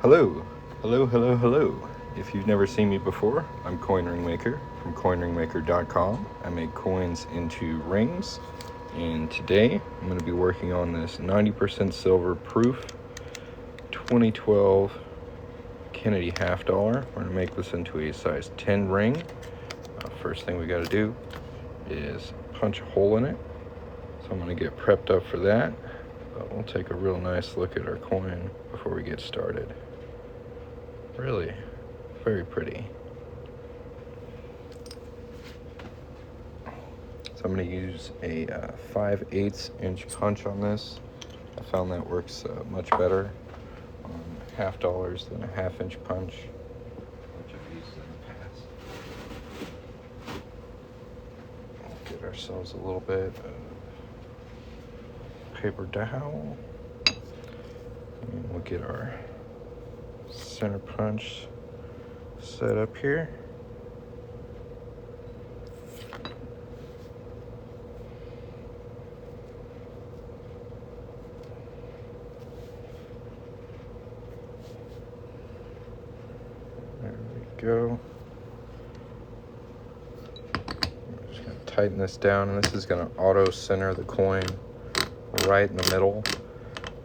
Hello, hello. If you've never seen me before, I'm Coin Ring Maker from coinringmaker.com. I make coins into rings, and today I'm going to be working on this 90% silver proof 2012 Kennedy half dollar. We're going to make this into a size 10 ring. First thing we got to do is punch a hole in it. So I'm going to get prepped up for that. But we'll take a real nice look at our coin before we get started. Really very pretty. So I'm going to use a 5/8 inch punch on this. I found that works much better on half dollars than a 1/2 inch punch, which I've used in the past. We'll get ourselves a little bit of paper towel, and we'll get our center punch set up here. There we go. I'm just going to tighten this down, and this is going to auto center the coin right in the middle.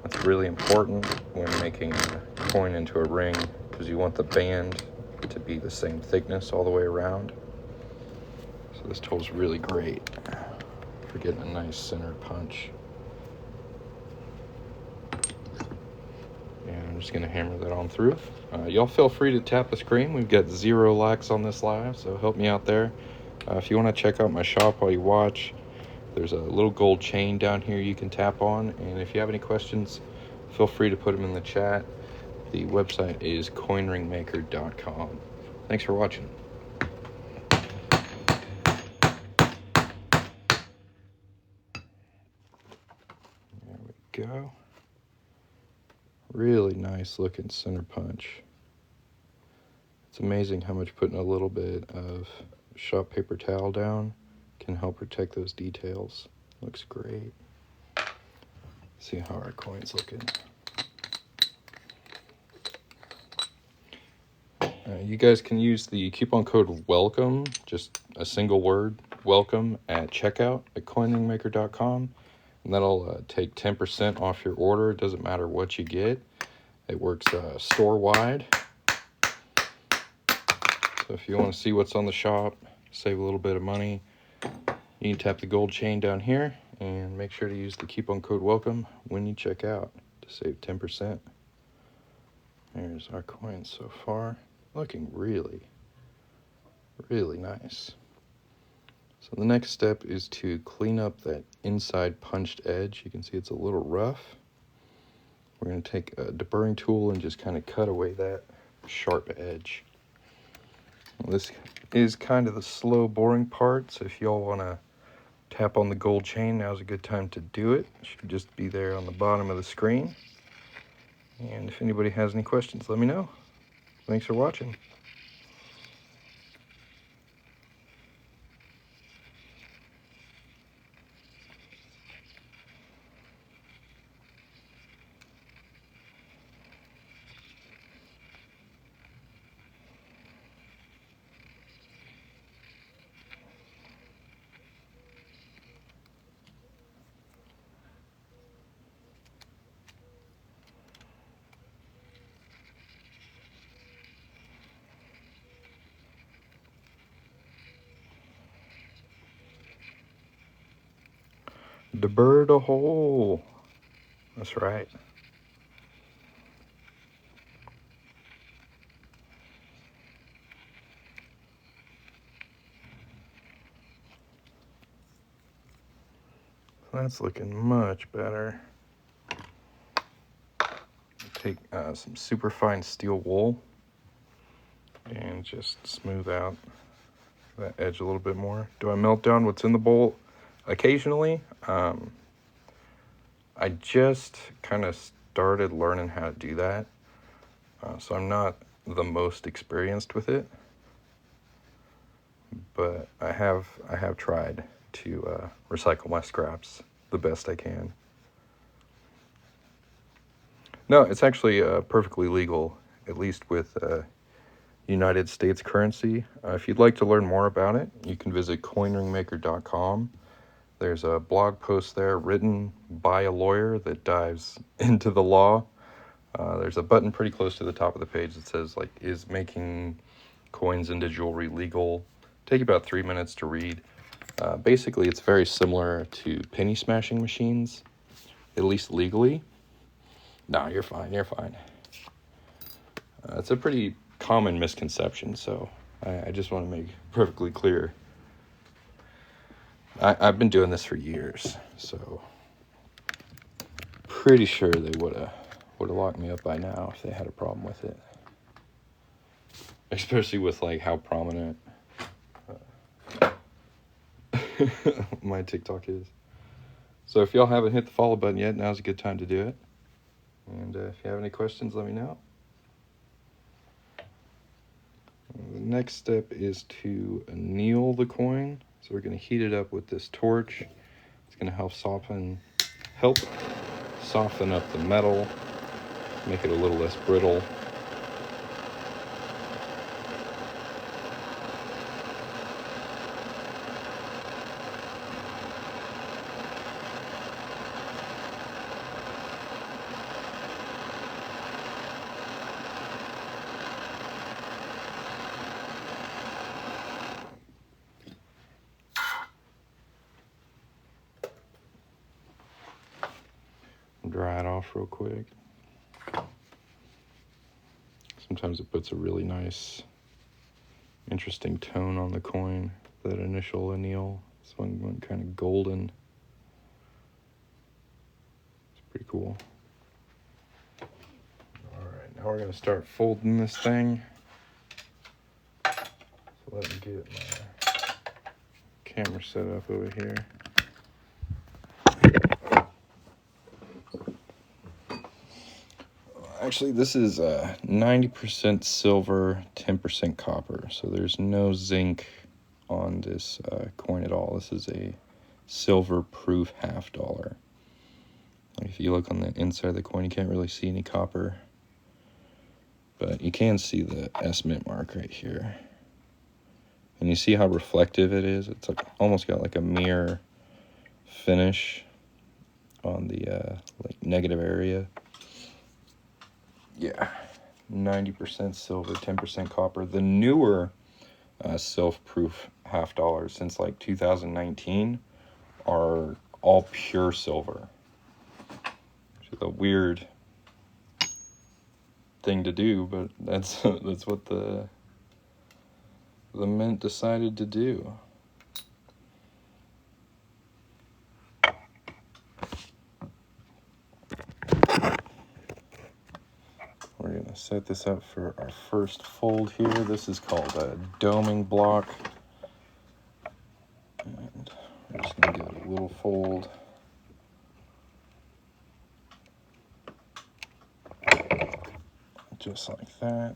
That's really important when making a coin into a ring, because you want the band to be the same thickness all the way around. So this tool's really great for getting a nice centered punch. And I'm just going to hammer that on through. Y'all feel free to tap the screen. We've got 0 likes on this live, so help me out there. If you want to check out my shop while you watch, there's a little gold chain down here you can tap on. And if you have any questions, feel free to put them in the chat. The website is coinringmaker.com. Thanks for watching. There we go. Really nice looking center punch. It's amazing how much putting a little bit of shop paper towel down can help protect those details. Looks great. See how our coin's looking. You guys can use the coupon code WELCOME, just a single word, WELCOME, at checkout at coinringmaker.com. And that'll take 10% off your order. It doesn't matter what you get. It works store-wide. So if you want to see what's on the shop, save a little bit of money, you can tap the gold chain down here and make sure to use the coupon code WELCOME when you check out to save 10%. There's our coin so far. Looking really, really nice. So the next step is to clean up that inside punched edge. You can see it's a little rough. We're going to take a deburring tool and just kind of cut away that sharp edge. Well, this is kind of the slow boring part, so if y'all want to tap on the gold chain, now's a good time to do it. It should just be there on the bottom of the screen. And if anybody has any questions, let me know. Thanks for watching. Debur the hole. That's right. That's looking much better. Take some super fine steel wool and just smooth out that edge a little bit more. Do I melt down what's in the bowl? Occasionally. I just kind of started learning how to do that, so I'm not the most experienced with it, but I have tried to recycle my scraps the best I can. No, it's actually perfectly legal at least with United States currency. If you'd like to learn more about it, you can visit coinringmaker.com. There's a blog post there written by a lawyer that dives into the law. There's a button pretty close to the top of the page that says, like, is making coins into jewelry legal? Take about 3 minutes to read. Basically, it's very similar to penny smashing machines, at least legally. No, you're fine, you're fine. It's a pretty common misconception, so I just want to make perfectly clear. I've been doing this for years, so pretty sure they would have locked me up by now if they had a problem with it. Especially with like how prominent my TikTok is. So if y'all haven't hit the follow button yet, now's a good time to do it. And if you have any questions, let me know. The next step is to anneal the coin. So we're going to heat it up with this torch. It's going to help soften up the metal, make it a little less brittle. Dry it off real quick. Sometimes it puts a really nice, interesting tone on the coin, that initial anneal. This one went kind of golden. It's pretty cool. Alright, now we're going to start folding this thing. So let me get my camera set up over here. Actually, this is 90% silver, 10% copper. So there's no zinc on this coin at all. This is a silver-proof $50. If you look on the inside of the coin, you can't really see any copper. But you can see the S Mint mark right here. And you see how reflective it is? It's like almost got like a mirror finish on the like negative area. Yeah, 90% silver, 10% copper. The newer self-proof $50 since like 2019 are all pure silver. Which is a weird thing to do, but that's what the mint decided to do. We're going to set this up for our first fold here. This is called a doming block. And we're just going to give it a little fold. Just like that.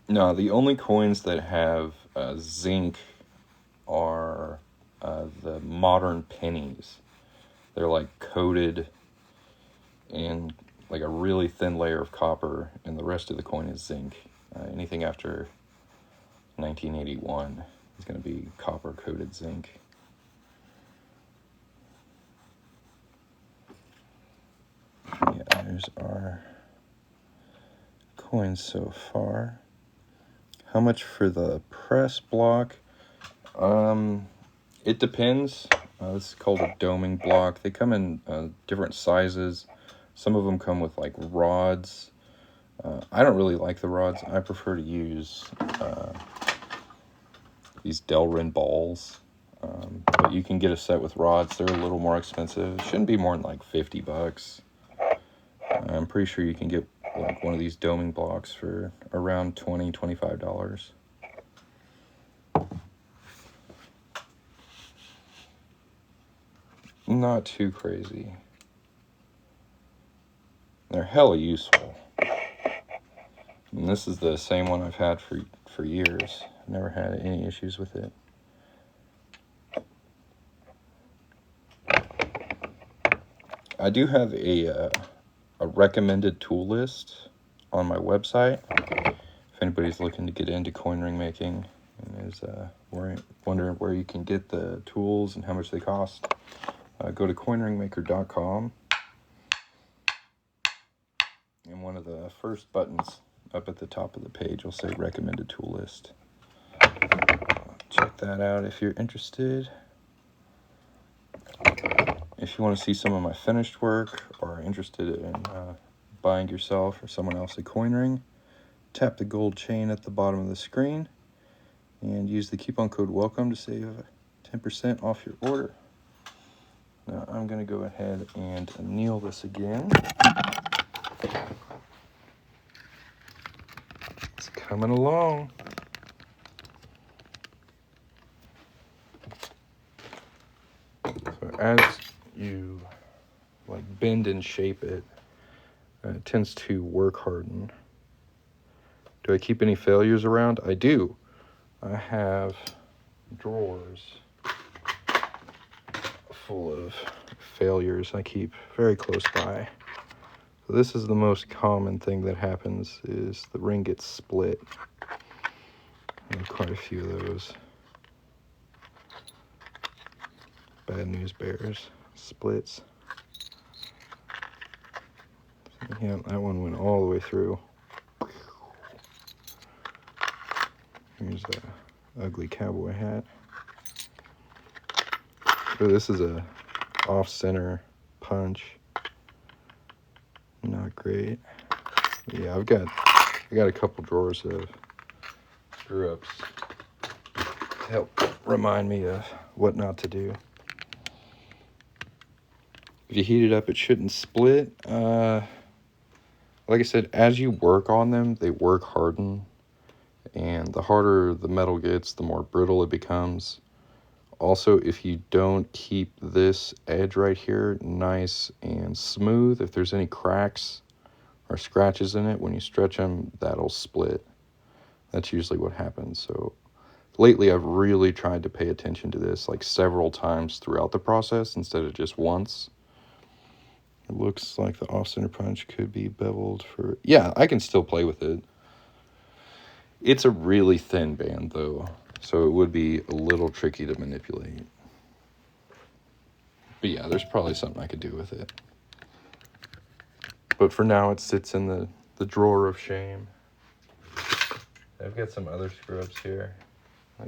No, the only coins that have zinc are the modern pennies. They're like coated in like a really thin layer of copper, and the rest of the coin is zinc. Anything after 1981 is going to be copper coated zinc. Yeah, there's our coins so far. How much for the press block? It depends. This is called a doming block. They come in different sizes. Some of them come with like rods. I don't really like the rods. I prefer to use these Delrin balls. But you can get a set with rods. They're a little more expensive. It shouldn't be more than like $50. I'm pretty sure you can get like one of these doming blocks for around $20-25. Not too crazy. They're hella useful. And this is the same one I've had for years. I've never had any issues with it. I do have a recommended tool list on my website. If anybody's looking to get into coin ring making and is wondering where you can get the tools and how much they cost, go to coinringmaker.com. And one of the first buttons up at the top of the page will say recommended tool list. Check that out if you're interested. If you want to see some of my finished work or are interested in buying yourself or someone else a coin ring, tap the gold chain at the bottom of the screen and use the coupon code WELCOME to save 10% off your order. Now I'm going to go ahead and anneal this again. It's coming along. So as you bend and shape it, it tends to work harden. Do I keep any failures around? I do. I have drawers full of failures I keep very close by. So this is the most common thing that happens, is the ring gets split. I have quite a few of those. Bad news bears. Splits. Yeah, that one went all the way through. Here's the ugly cowboy hat. Oh, this is a off-center punch. Not great. Yeah, I got a couple drawers of screw-ups to help remind me of what not to do. If you heat it up, it shouldn't split. Like I said, as you work on them, they work harden. And the harder the metal gets, the more brittle it becomes. Also, if you don't keep this edge right here nice and smooth, if there's any cracks or scratches in it, when you stretch them, that'll split. That's usually what happens. So lately, I've really tried to pay attention to this several times throughout the process instead of just once. It looks like the off-center punch could be beveled for... Yeah, I can still play with it. It's a really thin band, though, so it would be a little tricky to manipulate. But yeah, there's probably something I could do with it. But for now, it sits in the drawer of shame. I've got some other screw-ups here.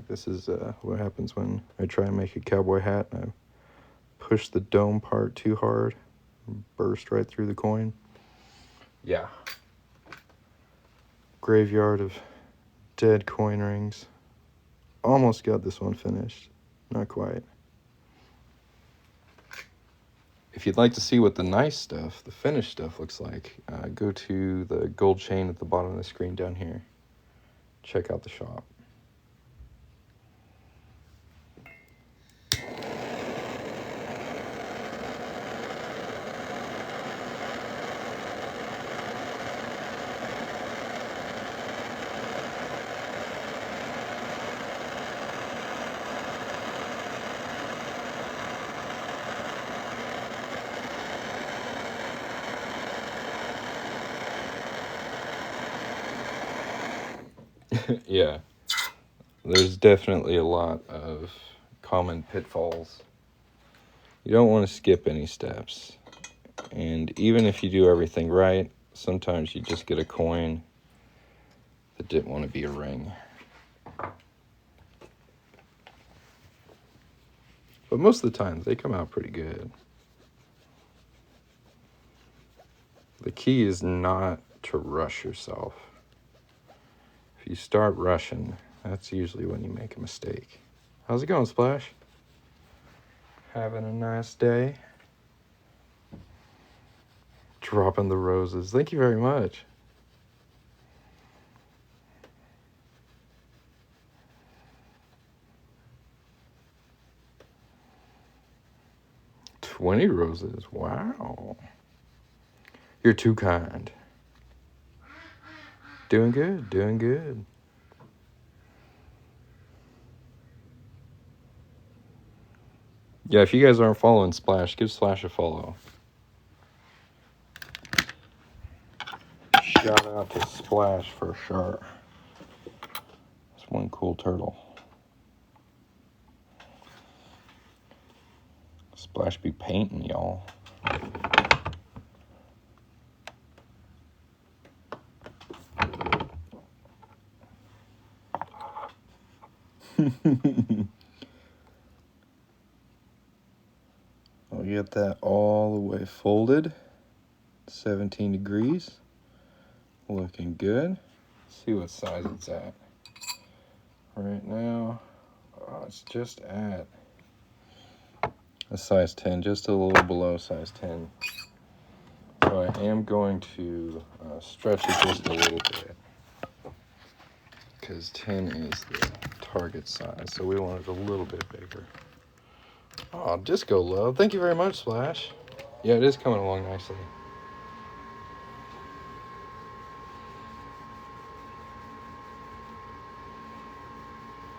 This is what happens when I try and make a cowboy hat and I push the dome part too hard and burst right through the coin. Yeah. Graveyard of dead coin rings. Almost got this one finished. Not quite. If you'd like to see what the nice stuff, the finished stuff looks like, go to the gold chain at the bottom of the screen down here. Check out the shop. Yeah, there's definitely a lot of common pitfalls. You don't want to skip any steps. And even if you do everything right, sometimes you just get a coin that didn't want to be a ring. But most of the time, they come out pretty good. The key is not to rush yourself. If you start rushing, that's usually when you make a mistake. How's it going, Splash? Having a nice day? Dropping the roses. Thank you very much. $20 roses. Wow. You're too kind. Doing good, doing good. Yeah, if you guys aren't following Splash, give Splash a follow. Shout out to Splash for sure. It's one cool turtle. Splash be painting, y'all. I'll get that all the way folded. 17 degrees. Looking good. Let's see what size it's at. Right now, it's just at a size 10, just a little below size 10. So I am going to stretch it just a little bit, because 10 is the target size, so we want it a little bit bigger. Oh, Disco Love. Thank you very much, Splash. Yeah, it is coming along nicely.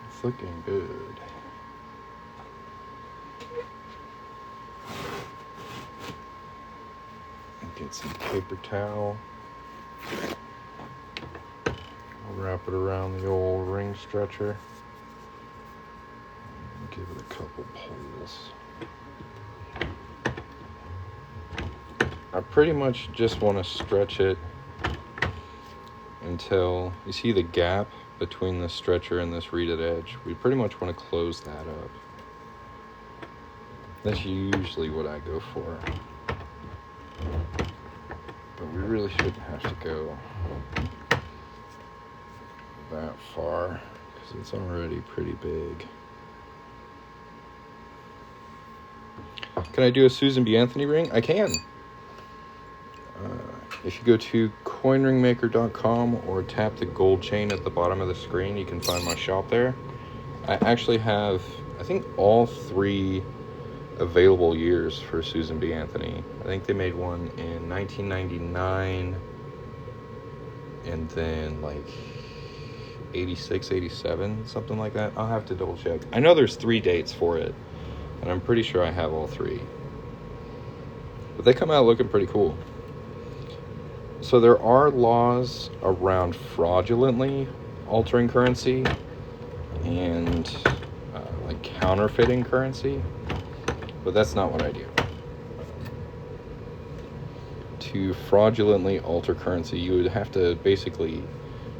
It's looking good. Get some paper towel. I'll wrap it around the old ring stretcher. And give it a couple pulls. I pretty much just want to stretch it until you see the gap between the stretcher and this reeded edge. We pretty much want to close that up. That's usually what I go for. But we really shouldn't have to go that far because it's already pretty big. Can I do a Susan B. Anthony ring? I can. If you go to coinringmaker.com or tap the gold chain at the bottom of the screen, you can find my shop there. I actually have, I think, all 3 available years for Susan B. Anthony. I think they made one in 1999 and then like 86, 87, something like that. I'll have to double check. I know there's 3 dates for it, and I'm pretty sure I have all 3. But they come out looking pretty cool. So there are laws around fraudulently altering currency and like counterfeiting currency, but that's not what I do. To fraudulently alter currency, you would have to basically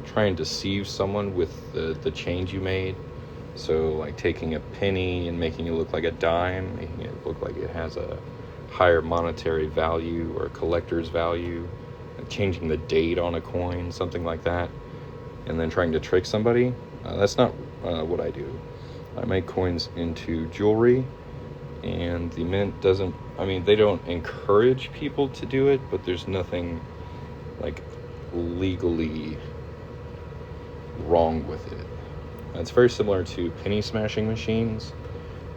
try and deceive someone with the change you made. So like taking a penny and making it look like a dime, making it look like it has a higher monetary value or collector's value, changing the date on a coin, something like that, and then trying to trick somebody. That's not what I do. I make coins into jewelry, and the mint doesn't, they don't encourage people to do it, but there's nothing like legally wrong with it. It's very similar to penny smashing machines.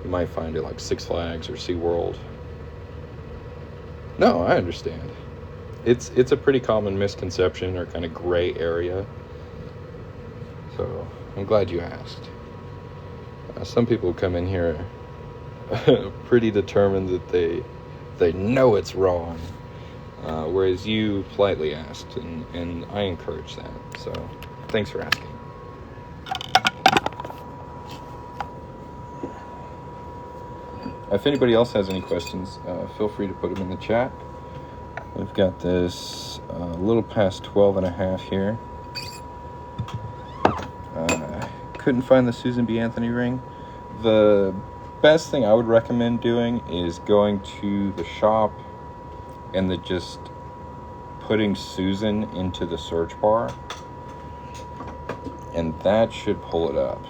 You might find it like Six Flags or SeaWorld. No, I understand. It's a pretty common misconception or kind of gray area. So I'm glad you asked. Some people come in here pretty determined that they know it's wrong, whereas you politely asked, and I encourage that. So thanks for asking. If anybody else has any questions, feel free to put them in the chat. We've got this a little past 12 and a half here. Couldn't find the Susan B. Anthony ring. The best thing I would recommend doing is going to the shop and then just putting Susan into the search bar, and that should pull it up.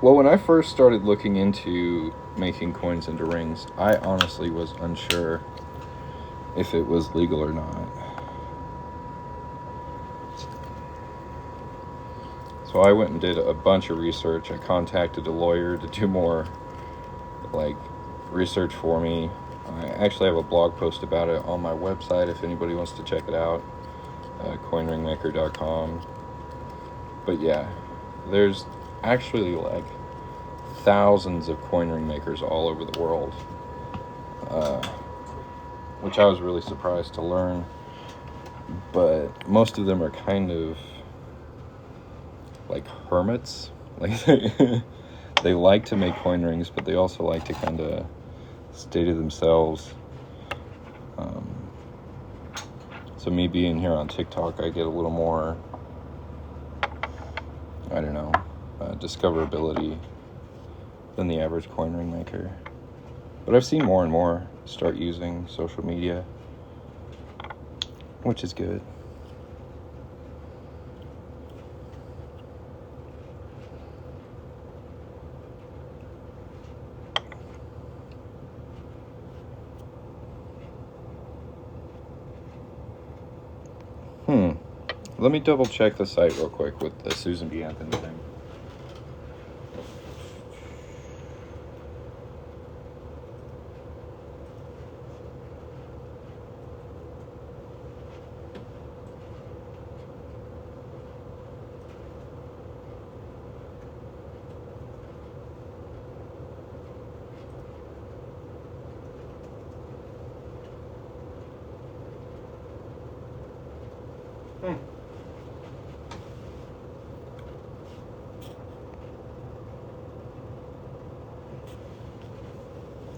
Well, when I first started looking into making coins into rings, I honestly was unsure if it was legal or not. So I went and did a bunch of research. I contacted a lawyer to do more like research for me. I actually have a blog post about it on my website if anybody wants to check it out, coinringmaker.com. But yeah, there's actually like thousands of coin ring makers all over the world, which I was really surprised to learn. But most of them are kind of like hermits. Like they like to make coin rings, but they also like to kind of stay to themselves. So me being here on TikTok, I get a little more, I don't know, discoverability than the average coin ring maker. But I've seen more and more start using social media, which is good. Let me double check the site real quick with the Susan B. Anthony thing.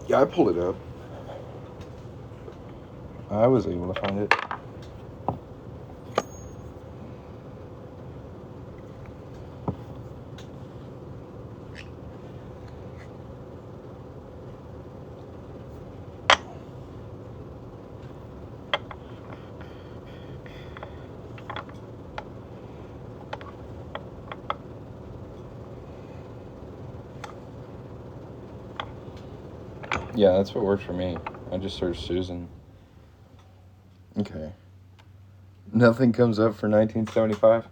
Yeah, I pulled it up. I was able to find it. Yeah, that's what worked for me. I just searched Susan. Okay. Nothing comes up for 1975.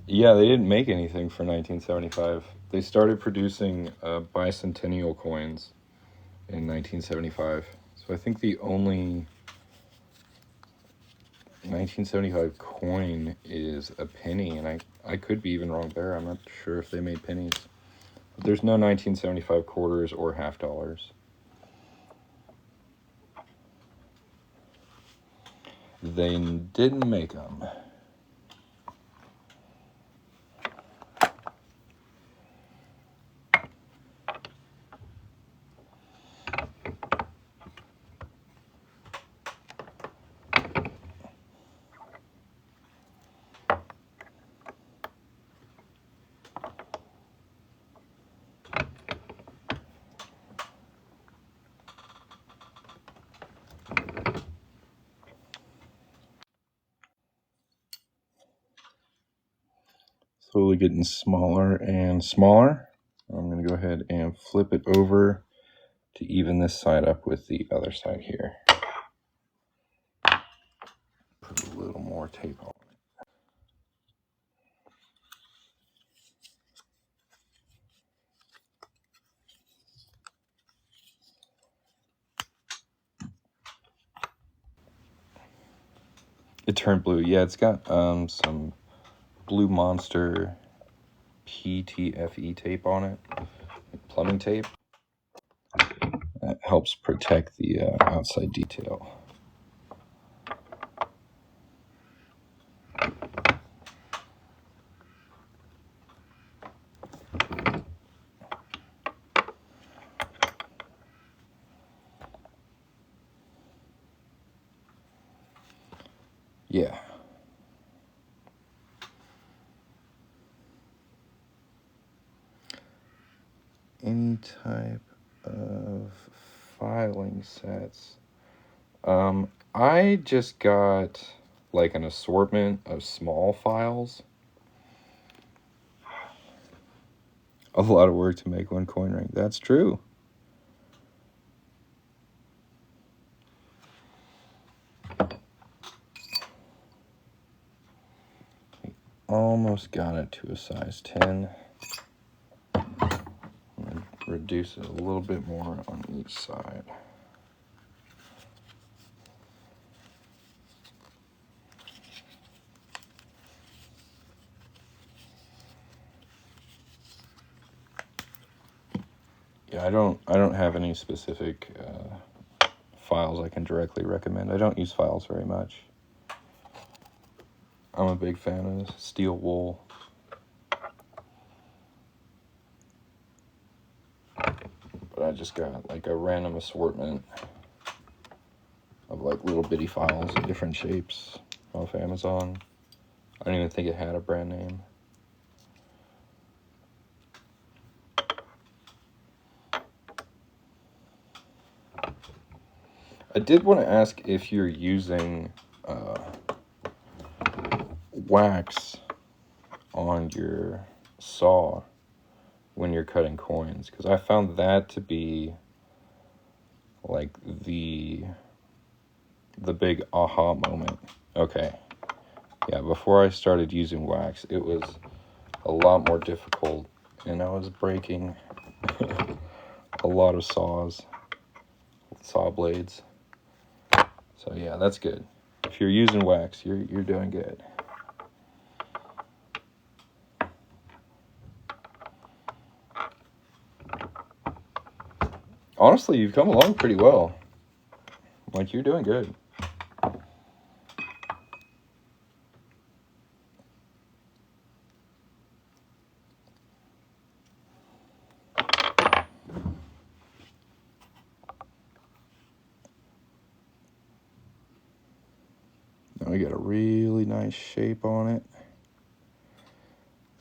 Yeah, they didn't make anything for 1975. They started producing bicentennial coins in 1975. So I think the only 1975 coin is a penny, and I could be even wrong there. I'm not sure if they made pennies. But there's no 1975 quarters or half dollars. They didn't make them. Slowly getting smaller and smaller. I'm going to go ahead and flip it over to even this side up with the other side here. Put a little more tape on. It turned blue. Yeah, it's got some Blue Monster PTFE tape on it, plumbing tape. That helps protect the outside detail. Yeah. Any type of filing sets. I just got like an assortment of small files. A lot of work to make one coin ring. That's true. almost got it to a size 10. I'm going to reduce it a little bit more on each side. Yeah, I don't have any specific files I can directly recommend. I don't use files very much. I'm a big fan of steel wool. But I just got like a random assortment of like little bitty files of different shapes off Amazon. I don't even think it had a brand name. I did want to ask if you're using wax on your saw when you're cutting coins, because I found that to be like the big aha moment. Okay, yeah, before I started using wax, it was a lot more difficult, and I was breaking a lot of saw blades. So yeah, that's good. If you're using wax, you're doing good. Honestly, you've come along pretty well. Like, you're doing good. Now we got a really nice shape on it.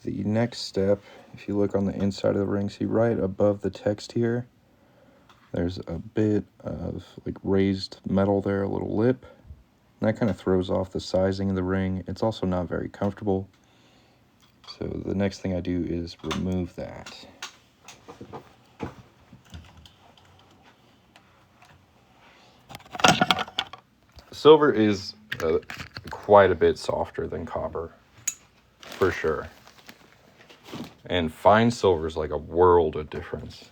The next step, if you look on the inside of the ring, see right above the text here, there's a bit of like raised metal there, a little lip. And that kind of throws off the sizing of the ring. It's also not very comfortable. So the next thing I do is remove that. Silver is quite a bit softer than copper, for sure. And fine silver is like a world of difference.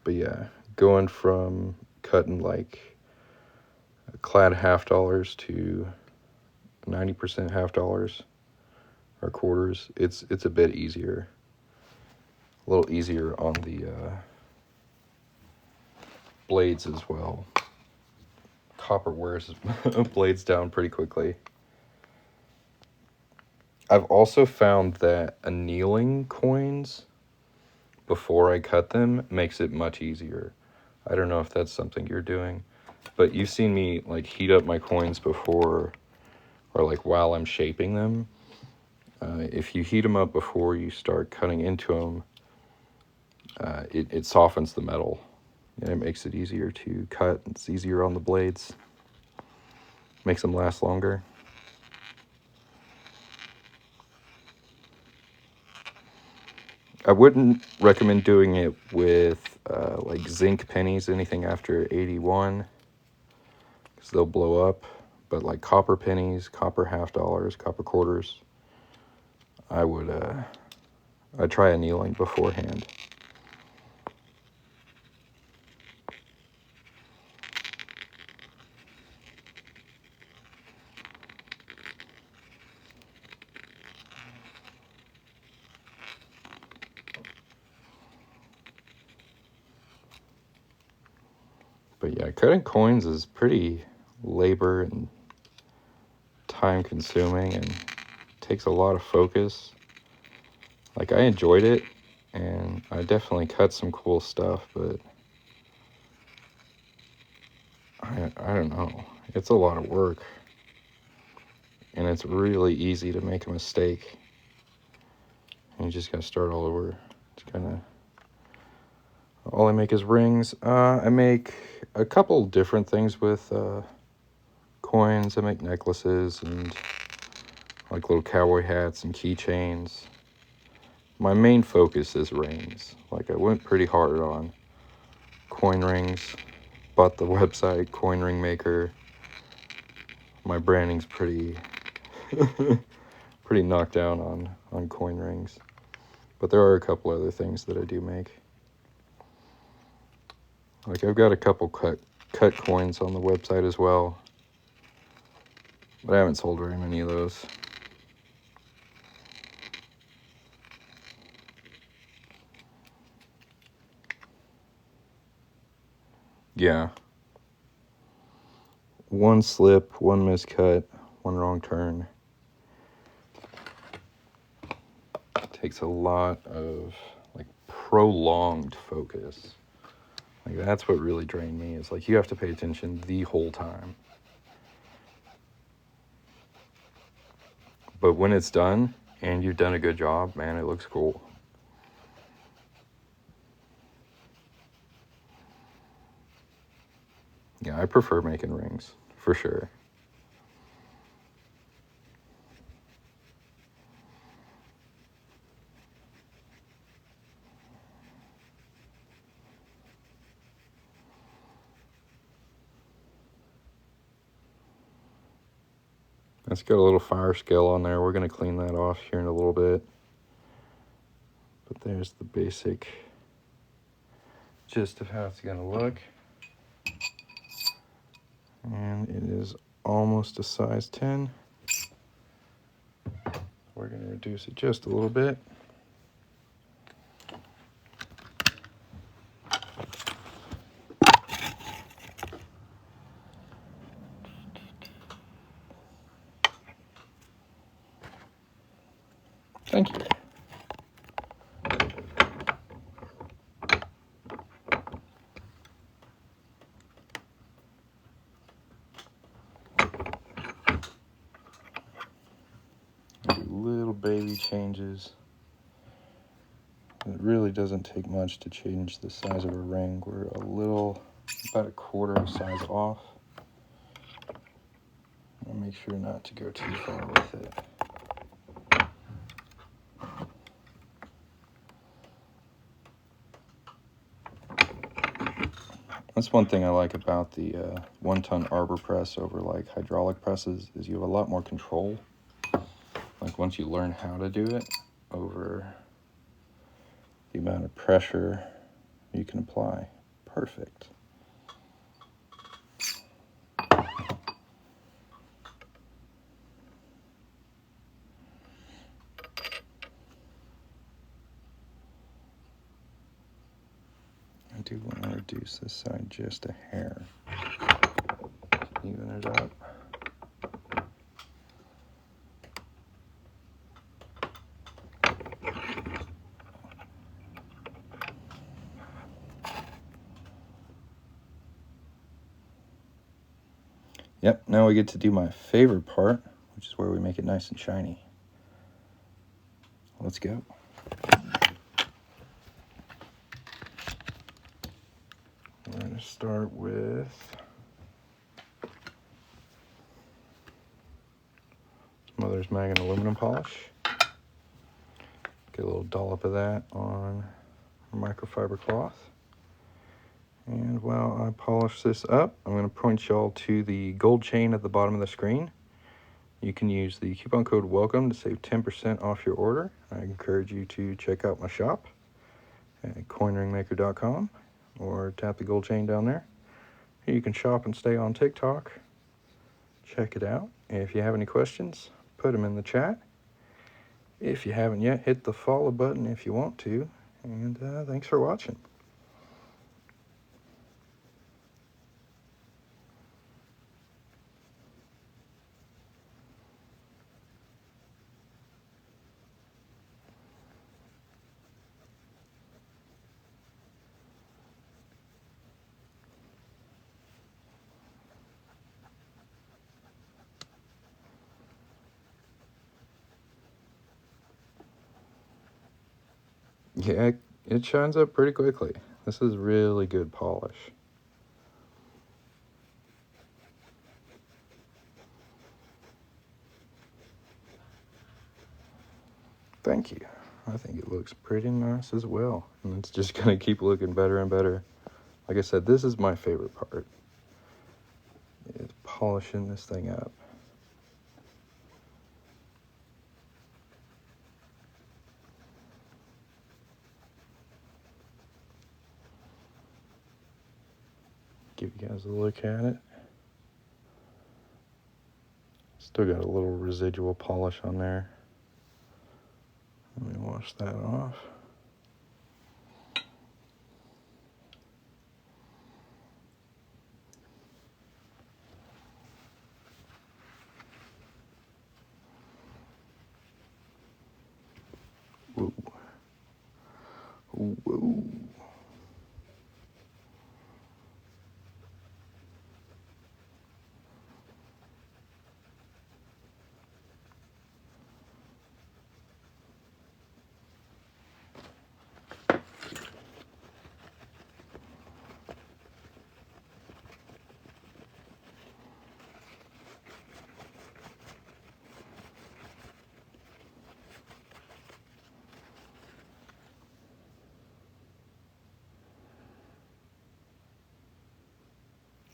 But yeah, going from cutting like clad $half to 90% $half or quarters, it's a bit easier. A little easier on the blades as well. Copper wears blades down pretty quickly. I've also found that annealing coins before I cut them makes it much easier. I don't know if that's something you're doing, but you've seen me like heat up my coins before, or like while I'm shaping them. If you heat them up before you start cutting into them, it softens the metal and it makes it easier to cut. It's easier on the blades, makes them last longer. I wouldn't recommend doing it with like zinc pennies, anything after 81, because they'll blow up. But like copper pennies, copper $half, copper quarters, I'd try annealing beforehand. But yeah, cutting coins is pretty labor and time consuming and takes a lot of focus. Like, I enjoyed it and I definitely cut some cool stuff, but I don't know. It's a lot of work. And it's really easy to make a mistake. And you just gotta start all over. It's kind of... All I make is rings. I make a couple different things with coins. I make necklaces and like little cowboy hats and keychains. My main focus is rings. Like, I went pretty hard on coin rings. Bought the website Coin Ring Maker. My branding's pretty Pretty knocked down on coin rings. But there are a couple other things that I do make. Like I've got a couple cut coins on the website as well. But I haven't sold very many of those. Yeah. One slip, one miscut, one wrong turn. It takes a lot of like prolonged focus. Like that's what really drained me. Is like you have to pay attention the whole time. But when it's done and you've done a good job, man, it looks cool. Yeah, I prefer making rings, for sure. It's got a little fire scale on there. We're going to clean that off here in a little bit. But there's the basic gist of how it's going to look. And it is almost a size 10. We're going to reduce it just a little bit. Thank you. Little baby changes. It really doesn't take much to change the size of a ring. We're about a quarter of a size off. I'll make sure not to go too far with it. That's one thing I like about the 1-ton arbor press over like hydraulic presses is you have a lot more control. Like once you learn how to do it over the amount of pressure you can apply. Perfect. I do want to reduce this side just a hair. Even it up. Yep, now we get to do my favorite part, which is where we make it nice and shiny. Let's go. We're going to start with Mother's Mag aluminum polish. Get a little dollop of that on microfiber cloth. And while I polish this up, I'm going to point y'all to the gold chain at the bottom of the screen. You can use the coupon code WELCOME to save 10% off your order. I encourage you to check out my shop at coinringmaker.com or tap the gold chain down there. You can shop and stay on TikTok. Check it out. If you have any questions, put them in the chat. If you haven't yet, hit the follow button if you want to. And thanks for watching. Yeah, it shines up pretty quickly. This is really good polish. Thank you. I think it looks pretty nice as well. And it's just going to keep looking better and better. Like I said, this is my favorite part. Is polishing this thing up. give you guys a look at it. Still got a little residual polish on there. Let me wash that off. Whoa. Whoa.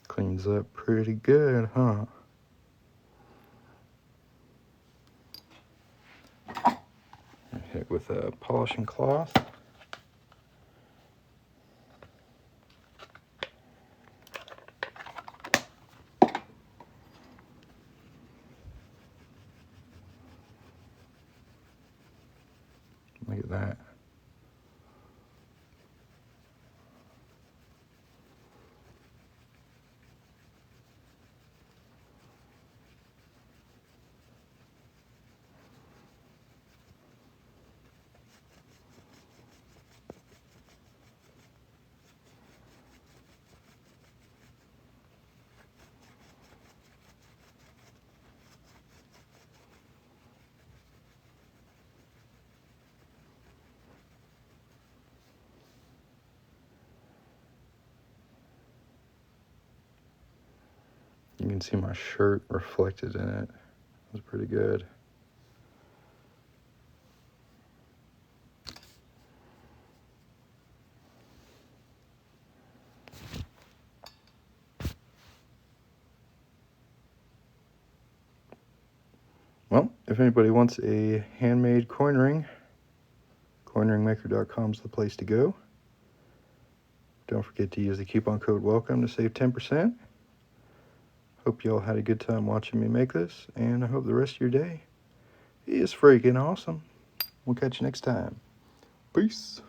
Cleans up pretty good, huh? Hit it with a polishing cloth. Look at that. You can see my shirt reflected in it. It was pretty good. Well, if anybody wants a handmade coin ring, coinringmaker.com is the place to go. Don't forget to use the coupon code WELCOME to save 10%. Hope you all had a good time watching me make this, and I hope the rest of your day is freaking awesome. We'll catch you next time. Peace.